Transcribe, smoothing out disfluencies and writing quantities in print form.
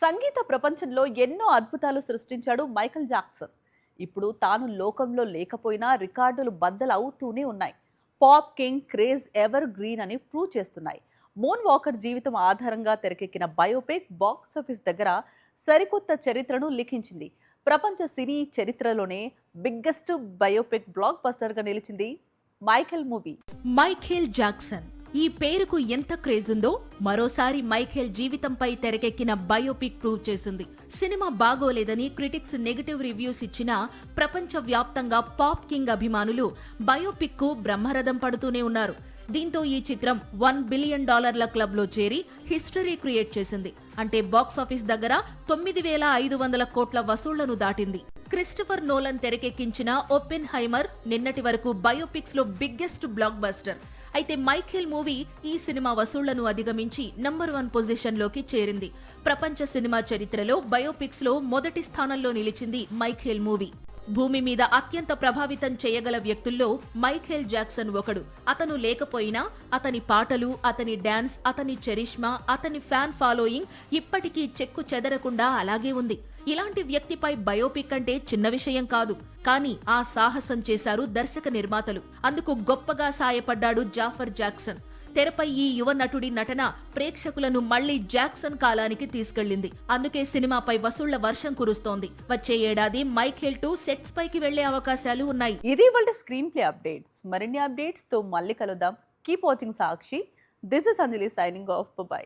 సంగీత ప్రపంచంలో ఎన్నో అద్భుతాలు సృష్టించాడు మైకేల్ జాక్సన్. ఇప్పుడు తాను లోకంలో లేకపోయినా రికార్డులు బద్దలు అవుతూనే ఉన్నాయి. Pop king craze ever green అని ప్రూవ్ చేస్తున్నాయి. మూన్ వాకర్ జీవితం ఆధారంగా తెరకెక్కిన బయోపిక్ బాక్స్ ఆఫీస్ దగ్గర సరికొత్త చరిత్రను లిఖించింది. ప్రపంచ సినీ చరిత్రలోనే బిగ్గెస్ట్ బయోపిక్ బ్లాక్ బస్టర్గా నిలిచింది మైకేల్ మూవీ. మైఖేల్ జాక్సన్ ఈ పేరుకు ఎంత క్రేజ్ ఉందో మరోసారి మైఖేల్ జీవితంపై తెరకెక్కిన బయోపిక్ ప్రూవ్ చేసింది. సినిమా బాగోలేదని క్రిటిక్స్ నెగటివ్ రివ్యూస్ ఇచ్చినా ప్రపంచ వ్యాప్తంగా పాప్ కింగ్ అభిమానులు బయోపిక్ కు బ్రహ్మరథం పడుతూనే ఉన్నారు. దీంతో ఈ చిత్రం $1 బిలియన్ క్లబ్ లో చేరి హిస్టరీ క్రియేట్ చేసింది. అంటే బాక్సాఫీస్ దగ్గర 9,500 కోట్ల వసూళ్లను దాటింది. క్రిస్టఫర్ నోలన్ తెరకెక్కించిన ఓపెన్ హైమర్ నిన్నటి వరకు బయోపిక్స్ లో బిగ్గెస్ట్ బ్లాక్ బస్టర్. అయితే మైఖేల్ మూవీ ఈ సినిమా వసూళ్లను అధిగమించి నంబర్ 1 పొజిషన్ లోకి చేరింది. ప్రపంచ సినిమా చరిత్రలో బయోపిక్స్ లో మొదటి స్థానంలో నిలిచింది మైఖేల్ మూవీ. భూమి మీద అత్యంత ప్రభావితం చేయగల వ్యక్తుల్లో మైఖేల్ జాక్సన్ ఒకడు. అతను లేకపోయినా అతని పాటలు, అతని డాన్స్, అతని చరిష్మా, అతని ఫ్యాన్ ఫాలోయింగ్ ఇప్పటికీ చెక్కు చెదరకుండా అలాగే ఉంది. ఇలాంటి వ్యక్తిపై బయోపిక్ అంటే చిన్న విషయం కాదు. కానీ ఆ సాహసం చేశారు దర్శక నిర్మాతలు. అందుకు గొప్పగా సాయపడ్డాడు జాఫర్ జాక్సన్. తెరపై ఈ యువ నటుడి నటన ప్రేక్షకులను మళ్లీ జాక్సన్ కాలానికి తీసుకెళ్లింది. అందుకే సినిమాపై వసూళ్ల వర్షం కురుస్తోంది. వచ్చే ఏడాది మైఖేల్ 2 సెట్స్ పైకి వెళ్లే అవకాశాలు ఉన్నాయి. ఇది వాళ్ళ స్క్రీన్ ప్లే అప్డేట్స్. మరిన్ని అప్డేట్స్ తో మళ్ళీ కలుద్దాం. Keep watching Sakshi. This is Anjali signing off. By.